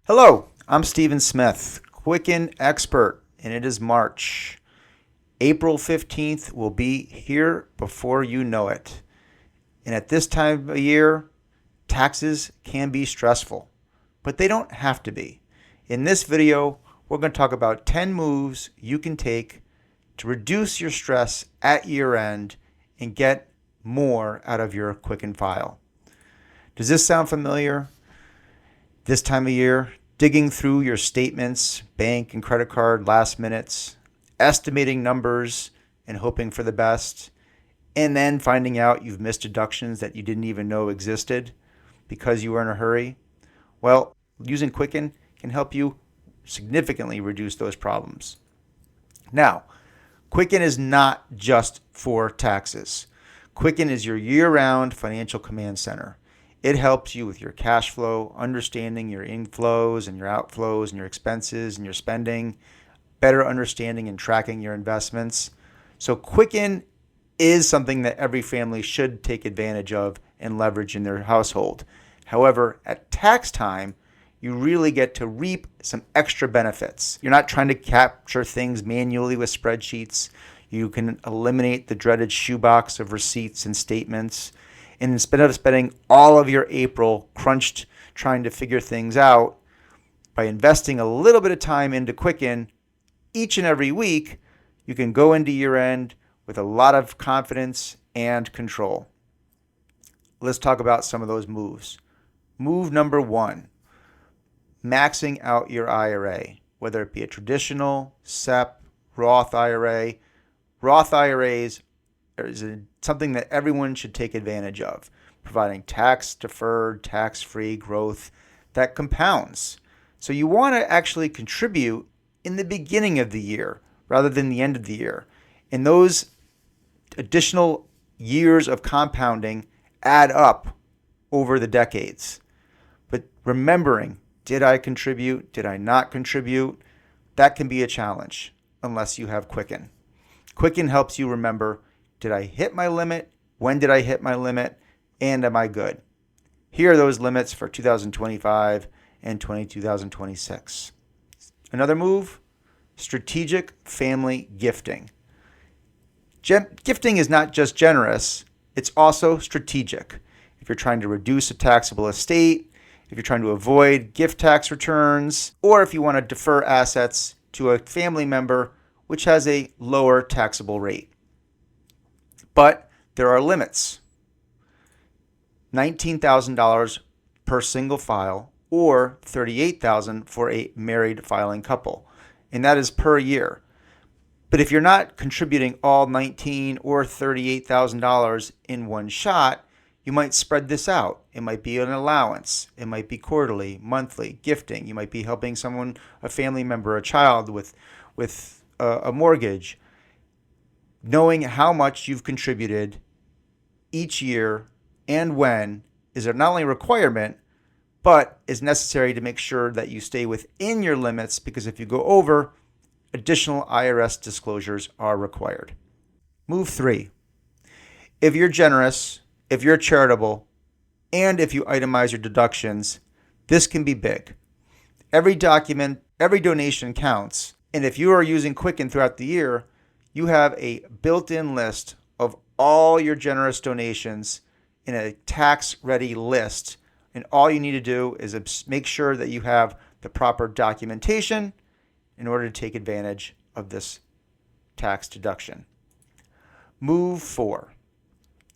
Hello, I'm Stephen Smith, Quicken expert, and it is March. April 15th will be here before you know it. And at this time of year, taxes can be stressful, but they don't have to be. In this video, we're going to talk about 10 moves you can take to reduce your stress at year end and get more out of your Quicken file. Does this sound familiar? This time of year, digging through your statements, bank and credit card last minutes, estimating numbers and hoping for the best, and then finding out you've missed deductions that you didn't even know existed because you were in a hurry. Well, using Quicken can help you significantly reduce those problems. Now, Quicken is not just for taxes. Quicken is your year-round financial command center. It helps you with your cash flow, understanding your inflows and your outflows and your expenses and your spending, better understanding and tracking your investments. So Quicken is something that every family should take advantage of and leverage in their household. However, at tax time, you really get to reap some extra benefits. You're not trying to capture things manually with spreadsheets. You can eliminate the dreaded shoebox of receipts and statements. And instead of spending all of your April crunched trying to figure things out, by investing a little bit of time into Quicken each and every week, you can go into year end with a lot of confidence and control. Let's talk about some of those moves. Move number 1, maxing out your IRA, whether it be a traditional, SEP, Roth IRA. Roth IRAs is something that everyone should take advantage of, providing tax-deferred, tax-free growth that compounds. So you want to actually contribute in the beginning of the year rather than the end of the year. And those additional years of compounding add up over the decades. But remembering, did I contribute? Did I not contribute? That can be a challenge unless you have Quicken. Quicken helps you remember, did I hit my limit? When did I hit my limit? And am I good? Here are those limits for 2025 and 2026. Another move, strategic family gifting. Gifting is not just generous, it's also strategic. If you're trying to reduce a taxable estate, if you're trying to avoid gift tax returns, or if you want to defer assets to a family member which has a lower taxable rate. But there are limits. $19,000 per single file or $38,000 for a married filing couple. And that is per year. But if you're not contributing all $19,000 or $38,000 in one shot, you might spread this out. It might be an allowance. It might be quarterly, monthly, gifting. You might be helping someone, a family member, a child with a mortgage. Knowing how much you've contributed each year and when is not only a requirement, but is necessary to make sure that you stay within your limits, because if you go over, additional IRS disclosures are required. Move 3. If you're generous, if you're charitable, and if you itemize your deductions, this can be big. Every donation counts. And if you are using Quicken throughout the year, you have a built-in list of all your generous donations in a tax-ready list. And all you need to do is make sure that you have the proper documentation in order to take advantage of this tax deduction. Move 4.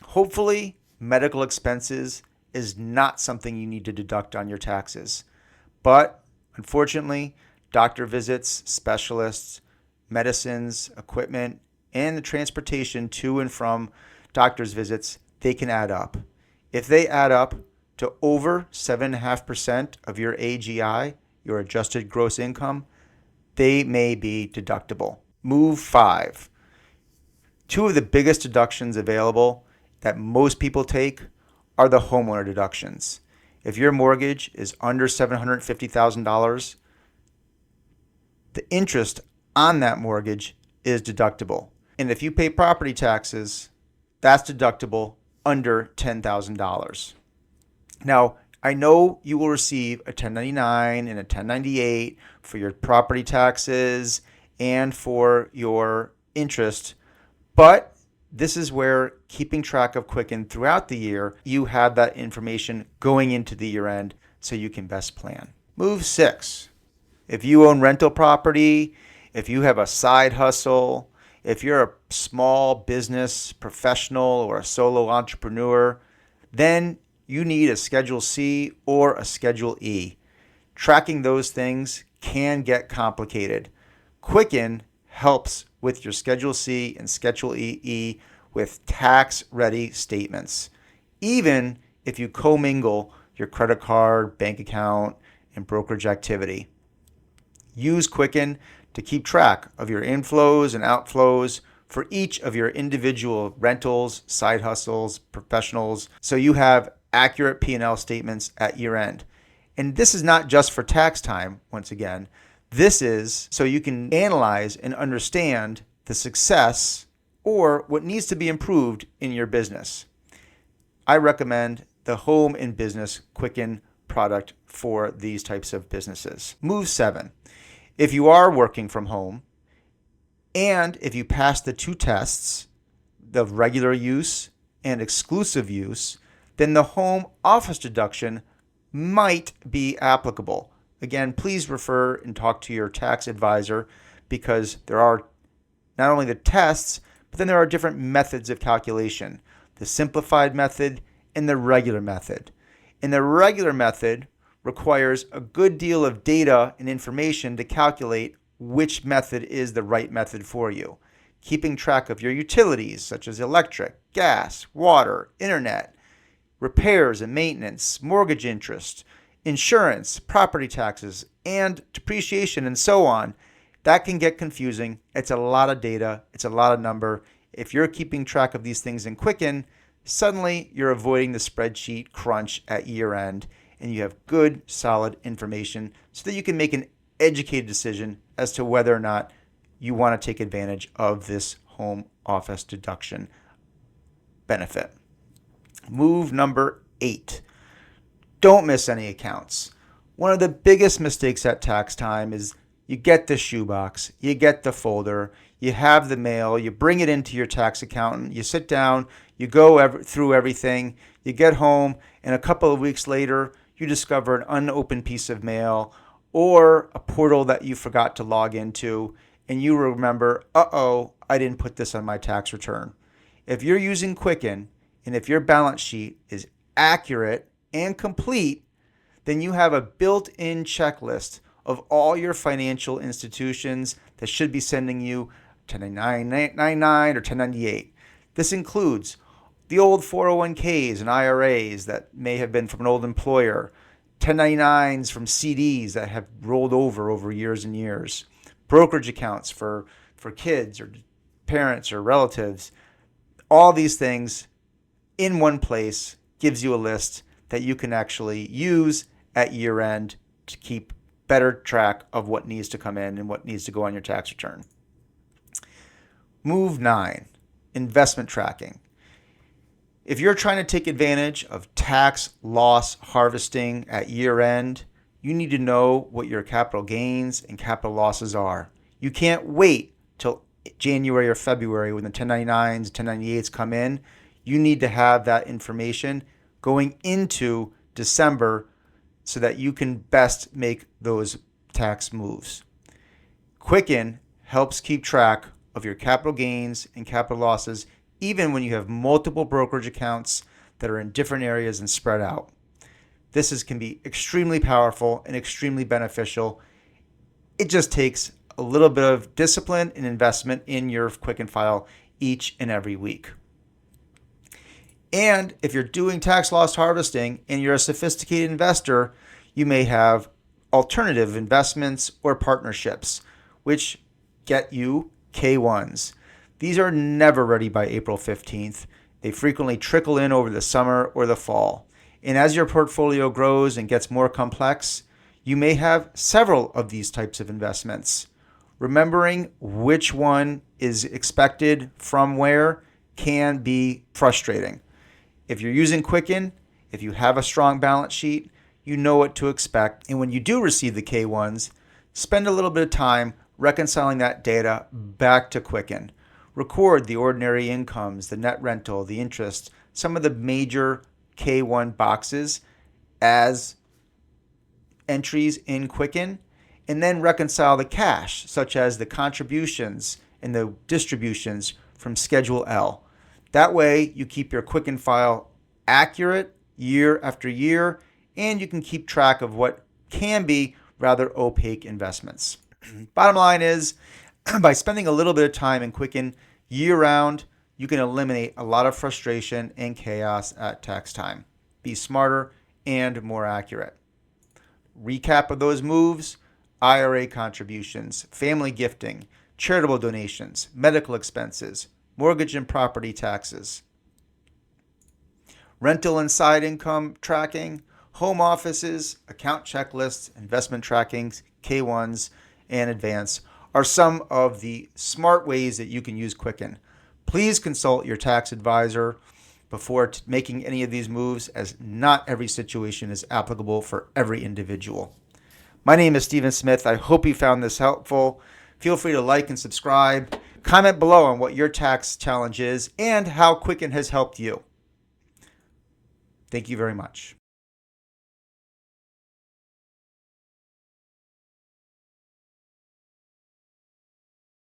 Hopefully, medical expenses is not something you need to deduct on your taxes. But unfortunately, doctor visits, specialists, medicines, equipment, and the transportation to and from doctor's visits, they can add up. If they add up to over 7.5% of your AGI, your adjusted gross income, they may be deductible. Move 5. 2 of the biggest deductions available that most people take are the homeowner deductions. If your mortgage is under $750,000, the interest on that mortgage is deductible. And if you pay property taxes, that's deductible under $10,000. Now, I know you will receive a 1099 and a 1098 for your property taxes and for your interest, but this is where keeping track of Quicken throughout the year, you have that information going into the year end so you can best plan. Move 6. If you own rental property, if you have a side hustle, if you're a small business professional or a solo entrepreneur, then you need a Schedule C or a Schedule E. Tracking those things can get complicated. Quicken helps with your Schedule C and Schedule E with tax-ready statements, even if you commingle your credit card, bank account, and brokerage activity. Use Quicken to keep track of your inflows and outflows for each of your individual rentals, side hustles, professionals, so you have accurate P&L statements at year end. And this is not just for tax time, once again. This is so you can analyze and understand the success or what needs to be improved in your business. I recommend the Home and Business Quicken product for these types of businesses. Move 7. If you are working from home and if you pass the 2 tests, the regular use and exclusive use, then the home office deduction might be applicable. Again, please refer and talk to your tax advisor because there are not only the tests, but then there are different methods of calculation, the simplified method and the regular method. And the regular method requires a good deal of data and information to calculate which method is the right method for you. Keeping track of your utilities such as electric, gas, water, internet, repairs and maintenance, mortgage interest, insurance, property taxes, and depreciation, and so on. That can get confusing. It's a lot of data. It's a lot of number. If you're keeping track of these things in Quicken, suddenly you're avoiding the spreadsheet crunch at year end, and you have good, solid information so that you can make an educated decision as to whether or not you want to take advantage of this home office deduction benefit. Move number 8. Don't miss any accounts. One of the biggest mistakes at tax time is you get the shoebox, you get the folder, you have the mail, you bring it into your tax accountant, you sit down, you go through everything, you get home, and a couple of weeks later, you discover an unopened piece of mail or a portal that you forgot to log into, and you remember, I didn't put this on my tax return. If you're using Quicken, and if your balance sheet is accurate and complete, then you have a built-in checklist of all your financial institutions that should be sending you 1099 or 1098. This includes the old 401ks and IRAs that may have been from an old employer, 1099s from CDs that have rolled over years and years, brokerage accounts for kids or parents or relatives. All these things in one place gives you a list that you can actually use at year end to keep better track of what needs to come in and what needs to go on your tax return. Move 9, investment tracking. If you're trying to take advantage of tax loss harvesting at year end, you need to know what your capital gains and capital losses are. You can't wait till January or February when the 1099s, 1098s come in. You need to have that information going into December so that you can best make those tax moves. Quicken helps keep track of your capital gains and capital losses even when you have multiple brokerage accounts that are in different areas and spread out. This can be extremely powerful and extremely beneficial. It just takes a little bit of discipline and investment in your Quicken file each and every week. And if you're doing tax loss harvesting and you're a sophisticated investor, you may have alternative investments or partnerships, which get you K1s. These are never ready by April 15th. They frequently trickle in over the summer or the fall. And as your portfolio grows and gets more complex, you may have several of these types of investments. Remembering which one is expected from where can be frustrating. If you're using Quicken, if you have a strong balance sheet, you know what to expect. And when you do receive the K1s, spend a little bit of time reconciling that data back to Quicken. Record the ordinary incomes, the net rental, the interest, some of the major K1 boxes as entries in Quicken, and then reconcile the cash, such as the contributions and the distributions from Schedule L. That way, you keep your Quicken file accurate year after year, and you can keep track of what can be rather opaque investments. Bottom line is, by spending a little bit of time in Quicken year-round, you can eliminate a lot of frustration and chaos at tax time. Be smarter and more accurate. Recap of those moves: IRA contributions, family gifting, charitable donations, medical expenses, mortgage and property taxes, rental and side income tracking, home offices, account checklists, investment trackings, K1s, and advance are some of the smart ways that you can use Quicken. Please consult your tax advisor before making any of these moves, as not every situation is applicable for every individual. My name is Stephen Smith. I hope you found this helpful. Feel free to like and subscribe. Comment below on what your tax challenge is and how Quicken has helped you. Thank you very much.